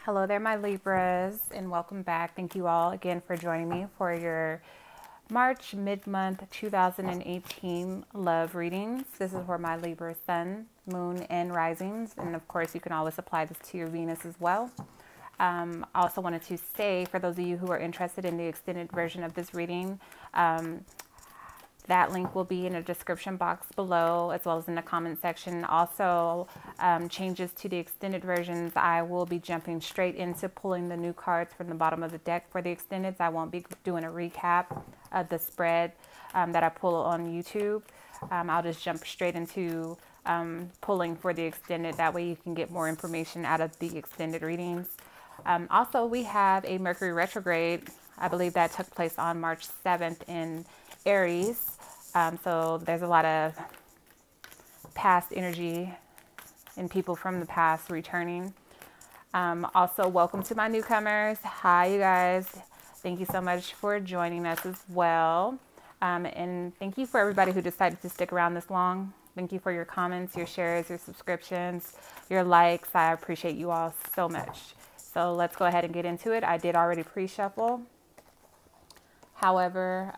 Hello there, my Libras, and welcome back. Thank you all again for joining me for your March mid-month 2018 love readings. This is for my Libra sun, moon, and risings. And of course, you can always apply this to your Venus as well. I also wanted to say, for those of you who are interested in the extended version of this reading, that link will be in the description box below, as well as in the comment section. Also, changes to the extended versions, I will be jumping straight into pulling the new cards from the bottom of the deck for the extendeds. I won't be doing a recap of the spread that I pull on YouTube. I'll just jump straight into pulling for the extended. That way you can get more information out of the extended readings. Also, we have a Mercury retrograde. I believe that took place on March 7th in Aries. So there's a lot of past energy and people from the past returning. Also, welcome to my newcomers. Hi, you guys. Thank you so much for joining us as well. And thank you for everybody who decided to stick around this long. Thank you for your comments, your shares, your subscriptions, your likes. I appreciate you all so much. So let's go ahead and get into it. I did already pre-shuffle. However,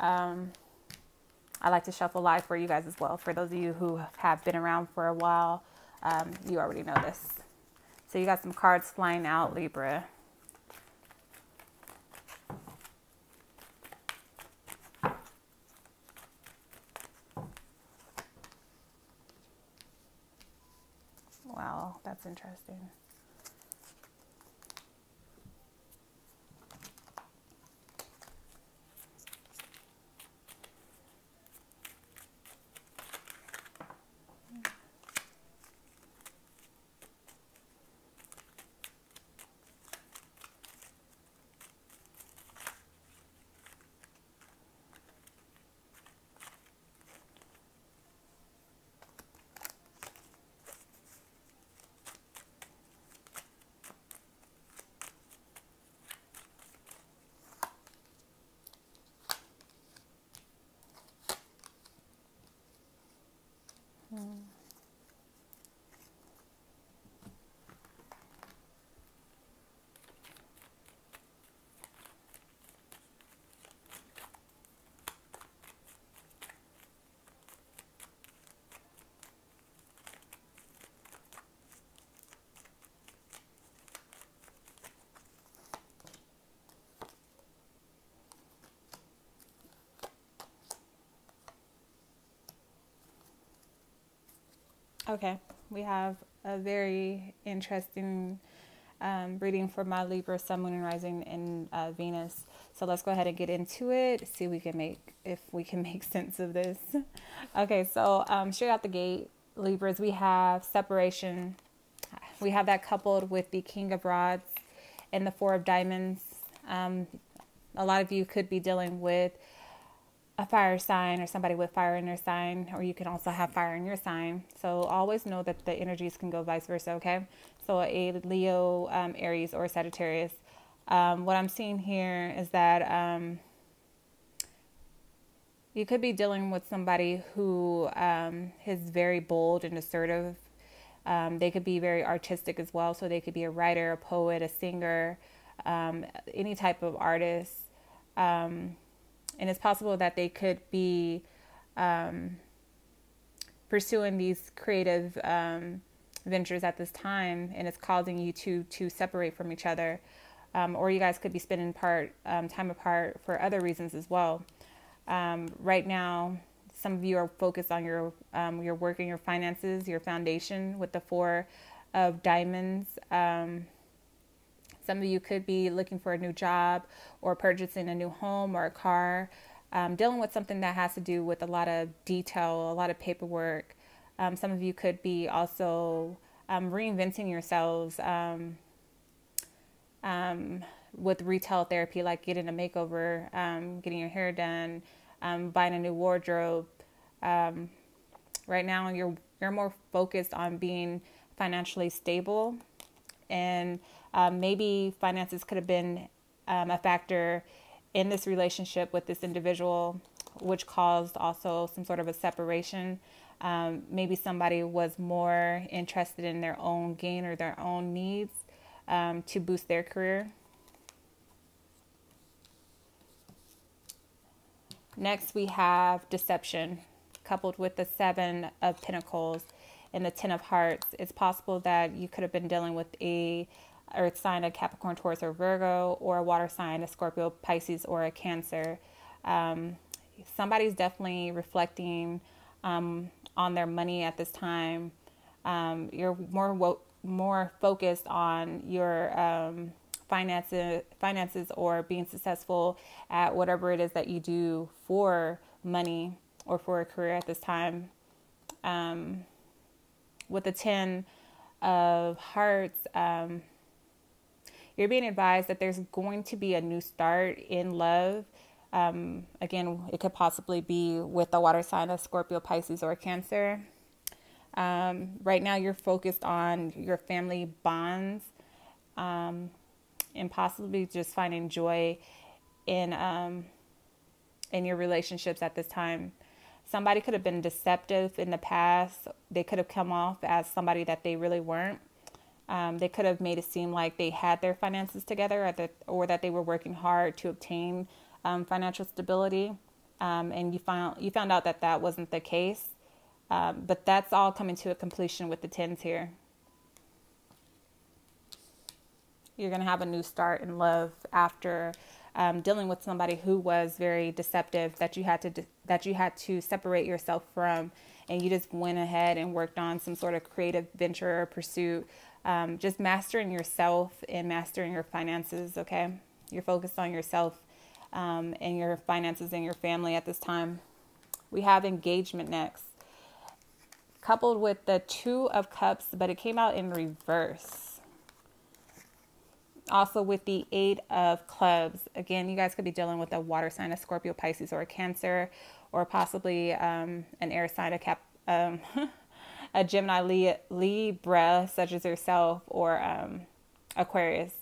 I like to shuffle live for you guys as well. For those of you who have been around for a while, you already know this. So you got some cards flying out, Libra. Wow, that's interesting. Okay, we have a very interesting reading for my Libra, Sun, Moon, and Rising in Venus. So let's go ahead and get into it. See if we can make sense of this. Okay, so straight out the gate, Libras, we have separation. We have that coupled with the King of Rods and the Four of Diamonds. A lot of you could be dealing with a fire sign or somebody with fire in their sign, or you can also have fire in your sign. So always know that the energies can go vice versa, okay? So a Leo, Aries, or Sagittarius. What I'm seeing here is that you could be dealing with somebody who is very bold and assertive. They could be very artistic as well. So they could be a writer, a poet, a singer, any type of artist. And it's possible that they could be pursuing these creative ventures at this time, and it's causing you to separate from each other. Or you guys could be spending time apart for other reasons as well. Right now, some of you are focused on your work and your finances, your foundation with the Four of Diamonds. Some of you could be looking for a new job or purchasing a new home or a car, dealing with something that has to do with a lot of detail, a lot of paperwork. Some of you could be also reinventing yourselves with retail therapy, like getting a makeover, getting your hair done, buying a new wardrobe. Right now, you're more focused on being financially stable, and maybe finances could have been a factor in this relationship with this individual, which caused also some sort of a separation. Maybe somebody was more interested in their own gain or their own needs to boost their career. Next, we have deception, coupled with the 7 of Pentacles and the 10 of Hearts. It's possible that you could have been dealing with a earth sign, a Capricorn, Taurus, or Virgo, or a water sign, a Scorpio, Pisces, or a Cancer. Somebody's definitely reflecting on their money at this time. You're more focused on your finances or being successful at whatever it is that you do for money or for a career at this time. With the 10 of Hearts, you're being advised that there's going to be a new start in love. Again, it could possibly be with a water sign, a Scorpio, Pisces, or Cancer. Right now, you're focused on your family bonds, and possibly just finding joy in your relationships at this time. Somebody could have been deceptive in the past. They could have come off as somebody that they really weren't. They could have made it seem like they had their finances together, or that they were working hard to obtain financial stability, and you found out that that wasn't the case. But that's all coming to a completion with the 10s here. You're going to have a new start in love after dealing with somebody who was very deceptive, that you had to separate yourself from, and you just went ahead and worked on some sort of creative venture or pursuit. Just mastering yourself and mastering your finances. Okay, you're focused on yourself and your finances and your family at this time. We have engagement next, coupled with the 2 of Cups, but it came out in reverse. Also with the 8 of Clubs. Again, you guys could be dealing with a water sign, a Scorpio, Pisces, or a Cancer, or possibly an air sign, a Gemini, Libra, such as yourself, or Aquarius.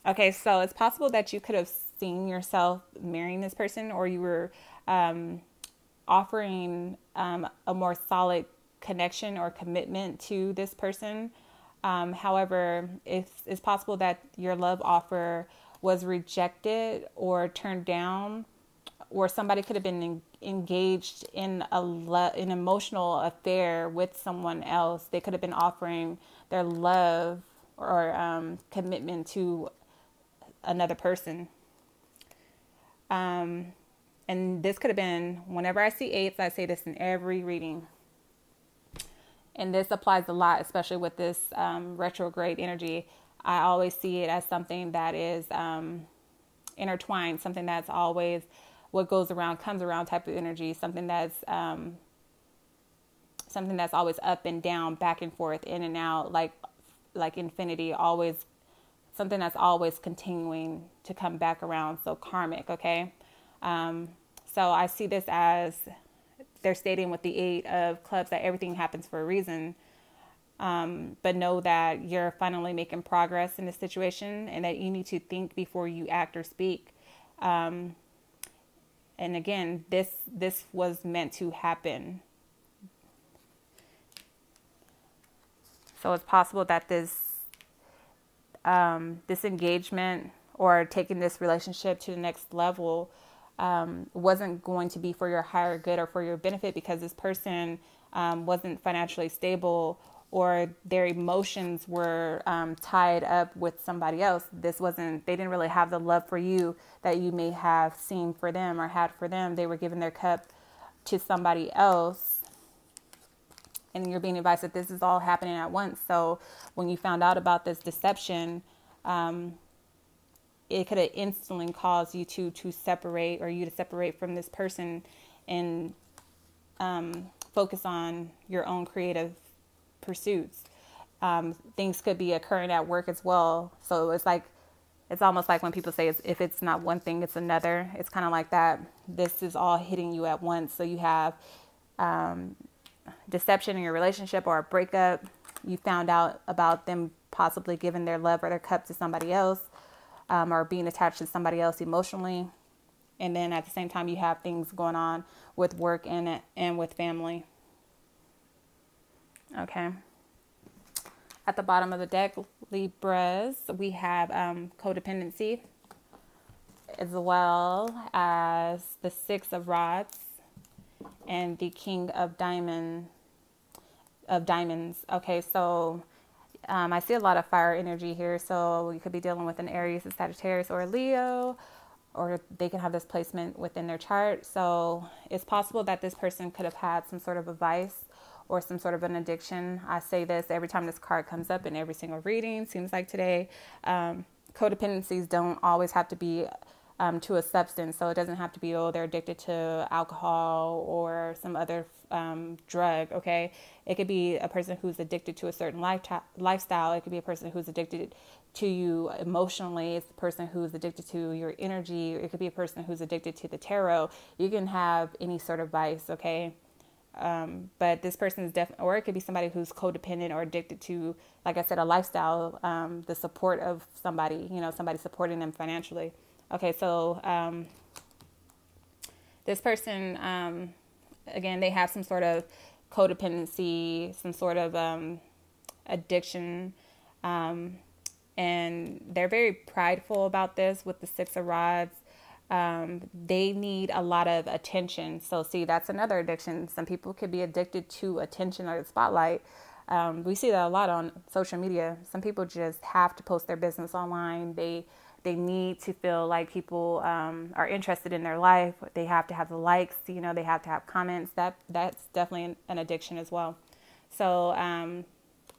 Okay, so it's possible that you could have seen yourself marrying this person, or you were offering a more solid connection or commitment to this person. However, it's possible that your love offer was rejected or turned down, or somebody could have been engaged in an emotional affair with someone else. They could have been offering their love or commitment to another person. And this could have been, whenever I see 8s, I say this in every reading. And this applies a lot, especially with this retrograde energy. I always see it as something that is intertwined, something that's always what goes around comes around type of energy, something that's always up and down, back and forth, in and out, like infinity, always something that's always continuing to come back around. So karmic, okay? So I see this as they're stating with the 8 of Clubs that everything happens for a reason. But know that you're finally making progress in this situation, and that you need to think before you act or speak. And again, this was meant to happen. So it's possible that this engagement or taking this relationship to the next level wasn't going to be for your higher good or for your benefit, because this person wasn't financially stable, or their emotions were tied up with somebody else. They didn't really have the love for you that you may have seen for them or had for them. They were giving their cup to somebody else. And you're being advised that this is all happening at once. So when you found out about this deception, it could have instantly caused you to separate, or you to separate from this person and focus on your own creative pursuits. Things could be occurring at work as well. So it's almost like when people say if it's not one thing, it's another. It's kind of like that. This is all hitting you at once. So you have deception in your relationship or a breakup. You found out about them possibly giving their love or their cup to somebody else, or being attached to somebody else emotionally. And then at the same time, you have things going on with work and with family. Okay. At the bottom of the deck, Libras, we have codependency, as well as the Six of Rods and the King of Diamonds. Okay, so I see a lot of fire energy here. So you could be dealing with an Aries, a Sagittarius, or a Leo, or they can have this placement within their chart. So it's possible that this person could have had some sort of a vice or some sort of an addiction. I say this every time this card comes up in every single reading, seems like today. Codependencies don't always have to be to a substance. So it doesn't have to be, oh, they're addicted to alcohol or some other drug, okay? It could be a person who's addicted to a certain lifestyle. It could be a person who's addicted to you emotionally. It's the person who's addicted to your energy. It could be a person who's addicted to the tarot. You can have any sort of vice, okay? But this person is definitely, or it could be somebody who's codependent or addicted to, like I said, a lifestyle, the support of somebody, somebody supporting them financially. Okay, so this person, again, they have some sort of codependency, some sort of addiction, and they're very prideful about this with the Six of Rods. They need a lot of attention. So see, that's another addiction. Some people could be addicted to attention or the spotlight. We see that a lot on social media. Some people just have to post their business online. They need to feel like people are interested in their life. They have to have the likes, they have to have comments. That's definitely an addiction as well. So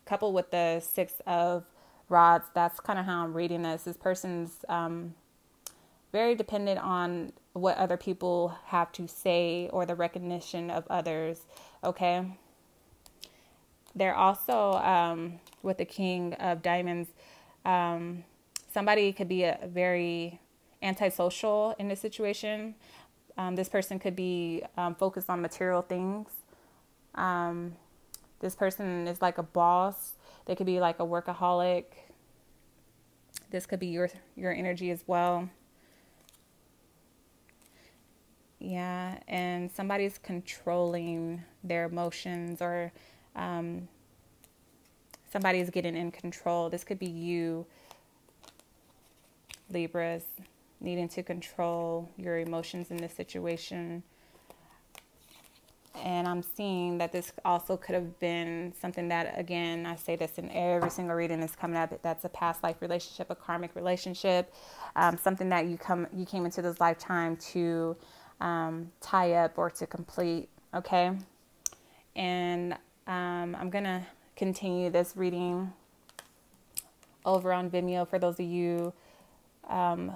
coupled with the Six of Rods, that's kind of how I'm reading this. This person's very dependent on what other people have to say or the recognition of others, okay? They're also, with the King of Diamonds, somebody could be a very antisocial in this situation. This person could be focused on material things. This person is like a boss. They could be like a workaholic. This could be your energy as well. Yeah, and somebody's controlling their emotions, or somebody's getting in control. This could be you, Libras, needing to control your emotions in this situation. And I'm seeing that this also could have been something that, again, I say this in every single reading that's coming up, that's a past life relationship, a karmic relationship, something that you came into this lifetime to tie up or to complete, okay? And I'm going to continue this reading over on Vimeo for those of you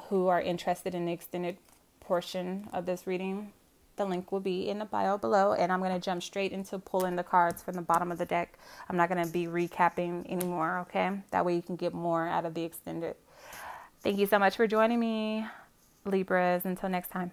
who are interested in the extended portion of this reading. The link will be in the bio below, and I'm going to jump straight into pulling the cards from the bottom of the deck. I'm not going to be recapping anymore, okay? That way you can get more out of the extended. Thank you so much for joining me, Libras. Until next time.